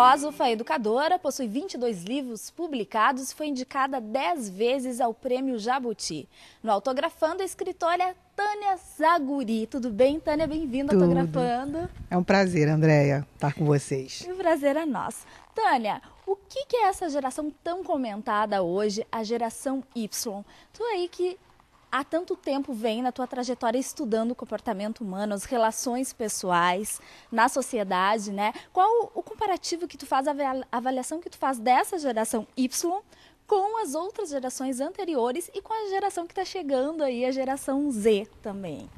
Filósofa, educadora, possui 22 livros publicados e foi indicada 10 vezes ao Prêmio Jabuti. No Autografando, a escritora Tânia Zaguri. Tudo bem, Tânia? Bem-vinda ao Autografando. É um prazer, Andréia, estar com vocês. E o prazer é nosso. Tânia, o que é essa geração tão comentada hoje, a geração Y? Tu aí que há tanto tempo vem na tua trajetória estudando o comportamento humano, as relações pessoais na sociedade, né? Qual o comparativo que tu faz, a avaliação que tu faz dessa geração Y com as outras gerações anteriores e com a geração que está chegando aí, a geração Z também?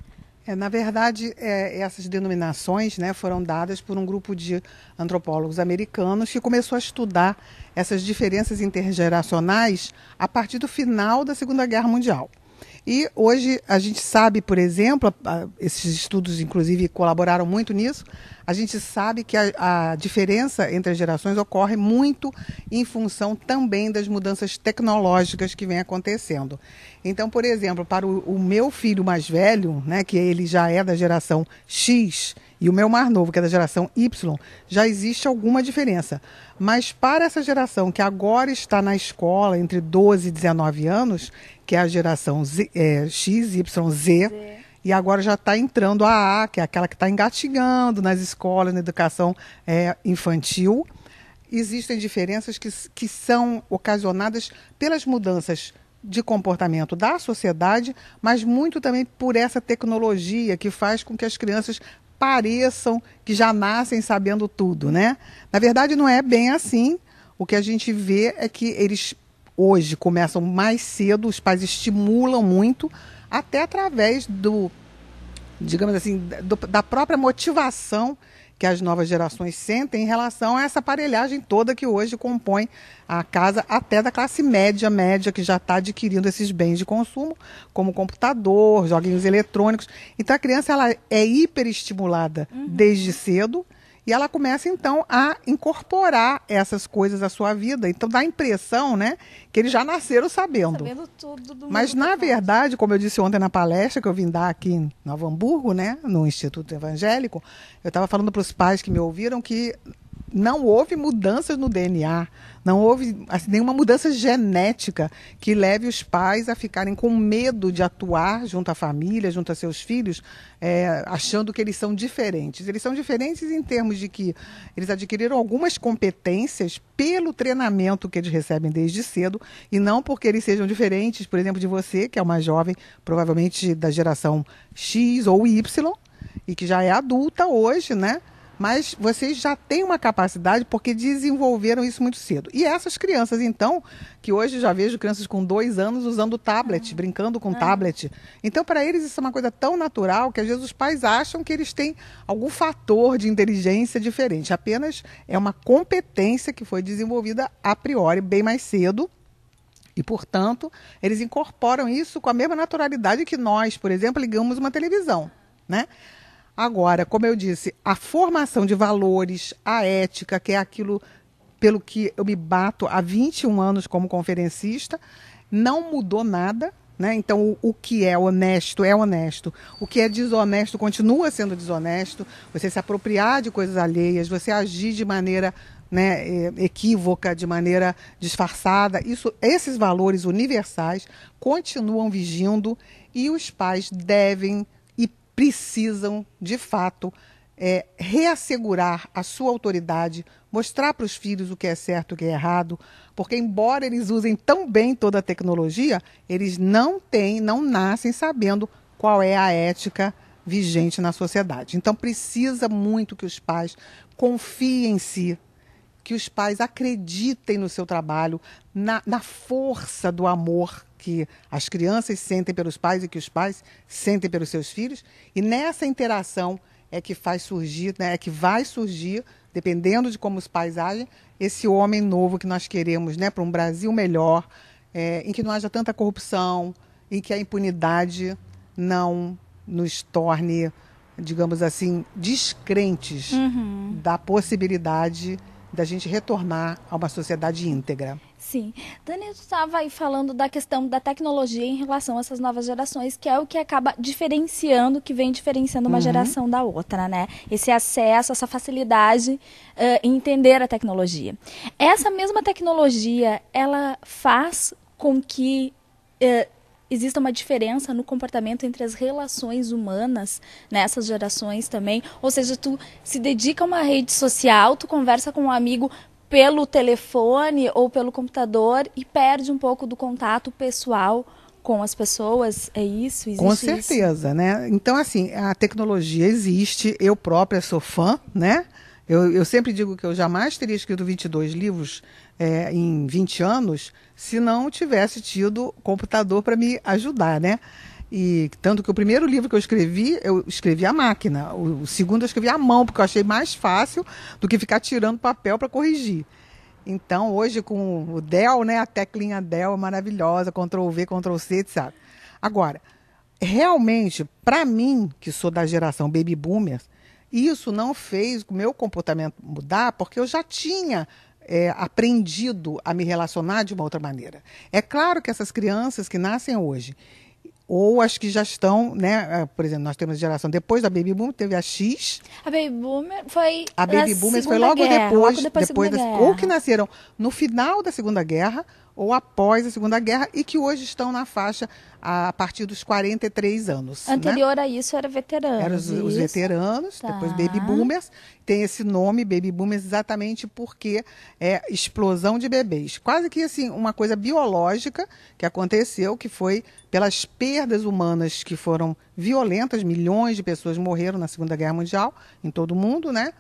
Na verdade, essas denominações, né, foram dadas por um grupo de antropólogos americanos que começou a estudar essas diferenças intergeracionais a partir do final da Segunda Guerra Mundial. E hoje a gente sabe, por exemplo, esses estudos inclusive colaboraram muito nisso, a gente sabe que a diferença entre as gerações ocorre muito em função também das mudanças tecnológicas que vem acontecendo. Então, por exemplo, para o meu filho mais velho, né, que ele já é da geração X, e o meu mais novo, que é da geração Y, já existe alguma diferença. Mas para essa geração que agora está na escola, entre 12 e 19 anos, que é a geração Z, X, Y, Z, e agora já está entrando a que é aquela que está engatinhando nas escolas, na educação infantil, existem diferenças que são ocasionadas pelas mudanças de comportamento da sociedade, mas muito também por essa tecnologia que faz com que as crianças pareçam que já nascem sabendo tudo, né? Na verdade, não é bem assim. O que a gente vê é que eles hoje começam mais cedo, os pais estimulam muito, até através digamos assim, da própria motivação que as novas gerações sentem em relação a essa aparelhagem toda que hoje compõe a casa, até da classe média, que já está adquirindo esses bens de consumo, como computador, joguinhos eletrônicos. Então a criança ela é hiperestimulada desde cedo, e ela começa, então, a incorporar essessa coisas à sua vida. Então, dá a impressão, né, que eles já nasceram sabendo. Sabendo tudo do mundo. Mas, na verdade, como eu disse ontem na palestra que eu vim dar aqui em Novo Hamburgo, né, no Instituto Evangélico, eu estava falando para os pais que me ouviram que não houve mudanças no DNA, não houve assim, nenhuma mudança genética que leve os pais a ficarem com medo de atuar junto à família, junto a seus filhos, achando que eles são diferentes. Eles são diferentes em termos de que eles adquiriram algumas competências pelo treinamento que eles recebem desde cedo, e não porque eles sejam diferentes, por exemplo, de você, que é uma jovem, provavelmente da geração X ou Y, e que já é adulta hoje, né? Mas vocês já têm uma capacidade porque desenvolveram isso muito cedo. E essas crianças, então, que hoje já vejo crianças com 2 anos usando tablet, brincando com tablet. Então, para eles isso é uma coisa tão natural que às vezes os pais acham que eles têm algum fator de inteligência diferente. Apenas é uma competência que foi desenvolvida a priori bem mais cedo. E, portanto, eles incorporam isso com a mesma naturalidade que nós, por exemplo, ligamos uma televisão, né? Agora, como eu disse, a formação de valores, a ética, que é aquilo pelo que eu me bato há 21 anos como conferencista, não mudou nada, né? Então, o que é honesto, o que é desonesto continua sendo desonesto, você se apropriar de coisas alheias, você agir de maneira, né, equívoca, de maneira disfarçada, esses valores universais continuam vigindo e os pais devem precisam, de fato, reassegurar a sua autoridade, mostrar para os filhos o que é certo e o que é errado, porque embora eles usem tão bem toda a tecnologia, eles não nascem sabendo qual é a ética vigente na sociedade. Então precisa muito que os pais confiem em si, que os pais acreditem no seu trabalho, na força do amor que as crianças sentem pelos pais e que os pais sentem pelos seus filhos, e nessa interação é que faz surgir, né, é que vai surgir, dependendo de como os pais agem, esse homem novo que nós queremos, né, para um Brasil melhor, em que não haja tanta corrupção, em que a impunidade não nos torne, digamos assim, descrentes da possibilidade da gente retornar a uma sociedade íntegra. Sim. Dani, tu estava aí falando da questão da tecnologia em relação a essas novas gerações, que é o que acaba diferenciando, que vem diferenciando uma geração da outra, né? Esse acesso, essa facilidade em entender a tecnologia. Essa mesma tecnologia, ela faz com que exista uma diferença no comportamento entre as relações humanas nessas gerações também. Ou seja, tu se dedica a uma rede social, tu conversa com um amigo pelo telefone ou pelo computador e perde um pouco do contato pessoal com as pessoas. É isso? Existe Com certeza, isso? né? Então, assim, a tecnologia existe, eu própria sou fã, né? Eu sempre digo que eu jamais teria escrito 22 livros em 20 anos se não tivesse tido computador para me ajudar, né? E tanto que o primeiro livro que eu escrevi à máquina. O segundo eu escrevi à mão, porque eu achei mais fácil do que ficar tirando papel para corrigir. Então, hoje, com o Dell, né, a teclinha Dell é maravilhosa, Ctrl+V, Ctrl+C, etc. Agora, realmente, para mim, que sou da geração Baby Boomers, isso não fez o meu comportamento mudar, porque eu já tinha aprendido a me relacionar de uma outra maneira. É claro que essas crianças que nascem hoje, ou as que já estão, né? Por exemplo, nós temos a geração depois da Baby Boom, teve a X. A Baby Boomer foi A Baby Boomers foi logo depois ou que nasceram no final da Segunda Guerra ou após a Segunda Guerra e que hoje estão na faixa a partir dos 43 anos. Anterior né? a isso era veteranos. Eram os veteranos, Tá. depois Baby Boomers. Tem esse nome, Baby Boomers, exatamente porque é explosão de bebês. Quase que assim, uma coisa biológica que aconteceu, que foi pelas perdas humanas que foram violentas, milhões de pessoas morreram na Segunda Guerra Mundial, em todo o mundo, né?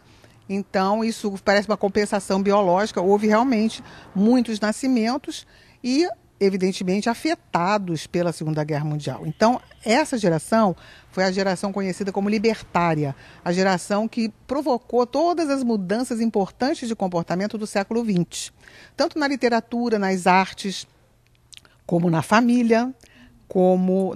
Então, isso parece uma compensação biológica. Houve realmente muitos nascimentos e, evidentemente, afetados pela Segunda Guerra Mundial. Então, essa geração foi a geração conhecida como libertária, a geração que provocou todas as mudanças importantes de comportamento do século XX, tanto na literatura, nas artes, como na família, como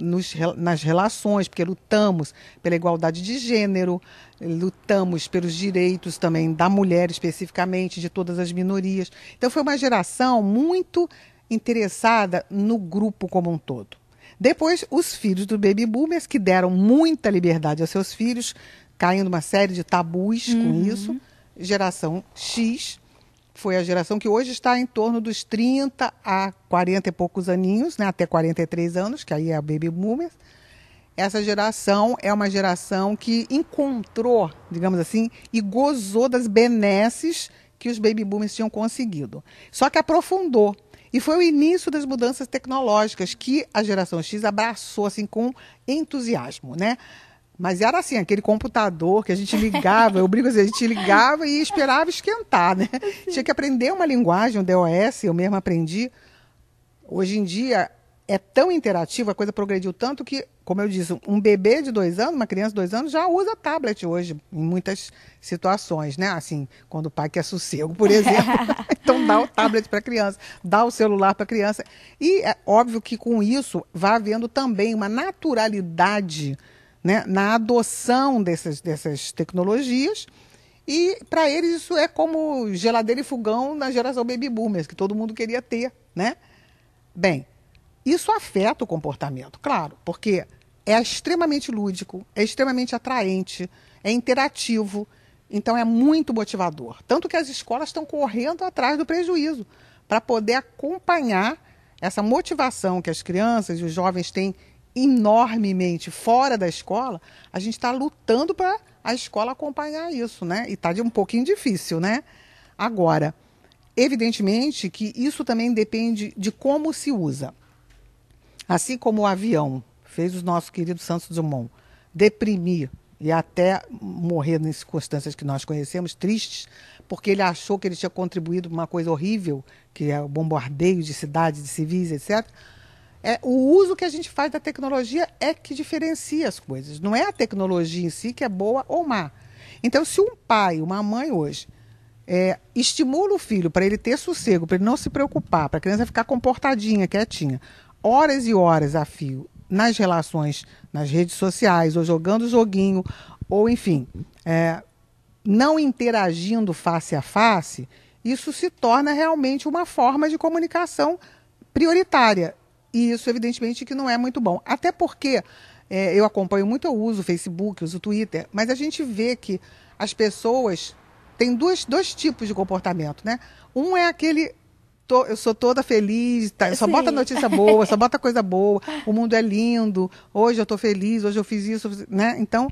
nas relações, porque lutamos pela igualdade de gênero, lutamos pelos direitos também da mulher especificamente, de todas as minorias. Então foi uma geração muito interessada no grupo como um todo. Depois, os filhos do Baby Boomers, que deram muita liberdade aos seus filhos, caindo uma série de tabus com isso. Geração X foi a geração que hoje está em torno dos 30 a 40 e poucos aninhos, né, até 43 anos, que aí é a Baby Boomers. Essa geração é uma geração que encontrou, digamos assim, e gozou das benesses que os Baby Boomers tinham conseguido. Só que aprofundou. E foi o início das mudanças tecnológicas que a geração X abraçou assim, com entusiasmo, né? Mas era assim, aquele computador que a gente ligava, eu brinco assim, a gente ligava e esperava esquentar, né? Tinha que aprender uma linguagem, um DOS, eu mesmo aprendi. Hoje em dia é tão interativo, a coisa progrediu tanto que, como eu disse, um bebê de 2 anos, uma criança de 2 anos, já usa tablet hoje, em muitas situações, né? Assim, quando o pai quer sossego, por exemplo. Então dá o tablet para a criança, dá o celular para a criança. E é óbvio que com isso vai havendo também uma naturalidade, né, na adoção dessas tecnologias, e para eles isso é como geladeira e fogão na geração Baby Boomers, que todo mundo queria ter, né? Bem, isso afeta o comportamento, claro, porque é extremamente lúdico, é extremamente atraente, é interativo, então é muito motivador. Tanto que as escolas estão correndo atrás do prejuízo para poder acompanhar essa motivação que as crianças e os jovens têm enormemente fora da escola. A gente está lutando para a escola acompanhar isso, né? E está um pouquinho difícil, né? Agora, evidentemente que isso também depende de como se usa. Assim como o avião fez o nosso querido Santos Dumont deprimir e até morrer nas circunstâncias que nós conhecemos, tristes, porque ele achou que ele tinha contribuído para uma coisa horrível, que é o bombardeio de cidades, de civis, etc., o uso que a gente faz da tecnologia é que diferencia as coisas. Não é a tecnologia em si que é boa ou má. Então, se um pai, uma mãe hoje, estimula o filho para ele ter sossego, para ele não se preocupar, para a criança ficar comportadinha, quietinha, horas e horas a fio, nas relações, nas redes sociais, ou jogando joguinho, ou enfim, não interagindo face a face, isso se torna realmente uma forma de comunicação prioritária. E isso, evidentemente, que não é muito bom. Até porque eu acompanho muito, eu uso o Facebook, uso o Twitter, mas a gente vê que as pessoas têm dois tipos de comportamento, né? Um é aquele... eu sou toda feliz, tá? Só bota notícia boa, só bota coisa boa, o mundo é lindo, hoje eu estou feliz, hoje eu fiz isso, né? Então,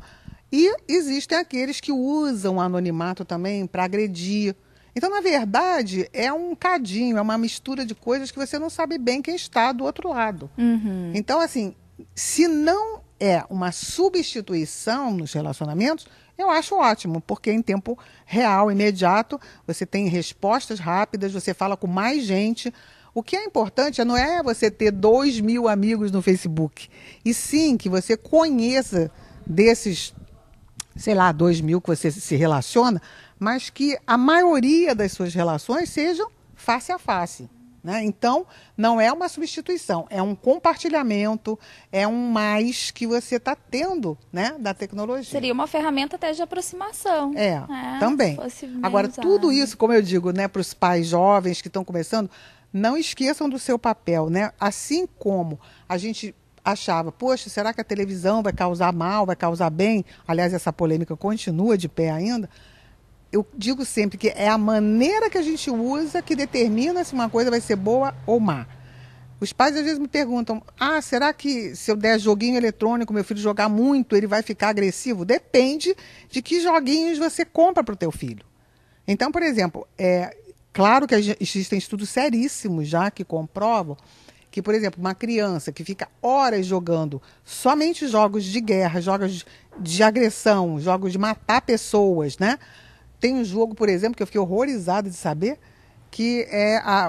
e existem aqueles que usam o anonimato também para agredir. Então, na verdade, é um cadinho, é uma mistura de coisas que você não sabe bem quem está do outro lado. Uhum. Então, assim, se não é uma substituição nos relacionamentos, eu acho ótimo, porque em tempo real, imediato, você tem respostas rápidas, você fala com mais gente. O que é importante não é você ter 2.000 amigos no Facebook, e sim que você conheça desses, sei lá, 2.000 que você se relaciona, mas que a maioria das suas relações sejam face a face. Né? Então, não é uma substituição, é um compartilhamento, é um mais que você está tendo, né, da tecnologia. Seria uma ferramenta até de aproximação. Também. Agora, tudo isso, como eu digo, né, para os pais jovens que estão começando, não esqueçam do seu papel. Né? Assim como a gente achava, poxa, será que a televisão vai causar mal, vai causar bem? Aliás, essa polêmica continua de pé ainda. Eu digo sempre que é a maneira que a gente usa que determina se uma coisa vai ser boa ou má. Os pais às vezes me perguntam, será que se eu der joguinho eletrônico, meu filho jogar muito, ele vai ficar agressivo? Depende de que joguinhos você compra para o teu filho. Então, por exemplo, claro que existem estudos seríssimos já que comprovam que, por exemplo, uma criança que fica horas jogando somente jogos de guerra, jogos de agressão, jogos de matar pessoas, né? Tem um jogo, por exemplo, que eu fiquei horrorizada de saber, que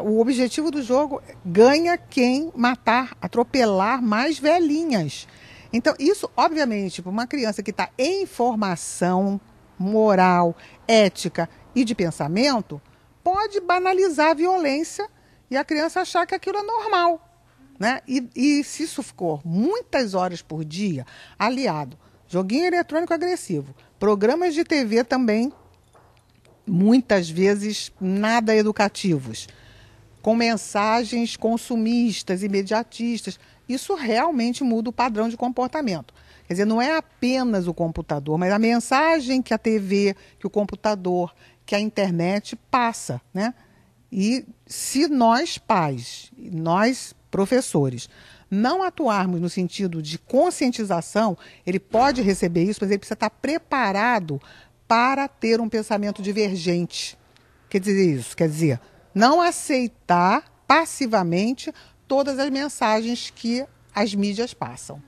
o objetivo do jogo ganha quem matar, atropelar mais velhinhas. Então, isso, obviamente, para uma criança que está em formação moral, ética e de pensamento, pode banalizar a violência e a criança achar que aquilo é normal. Né? E se isso for muitas horas por dia, aliado, joguinho eletrônico agressivo, programas de TV também, muitas vezes nada educativos, com mensagens consumistas, imediatistas, isso realmente muda o padrão de comportamento. Quer dizer, não é apenas o computador, mas a mensagem que a TV, que o computador, que a internet passa, né? E se nós pais, nós professores, não atuarmos no sentido de conscientização, ele pode receber isso, mas ele precisa estar preparado para ter um pensamento divergente. Quer dizer isso? Quer dizer, não aceitar passivamente todas as mensagens que as mídias passam.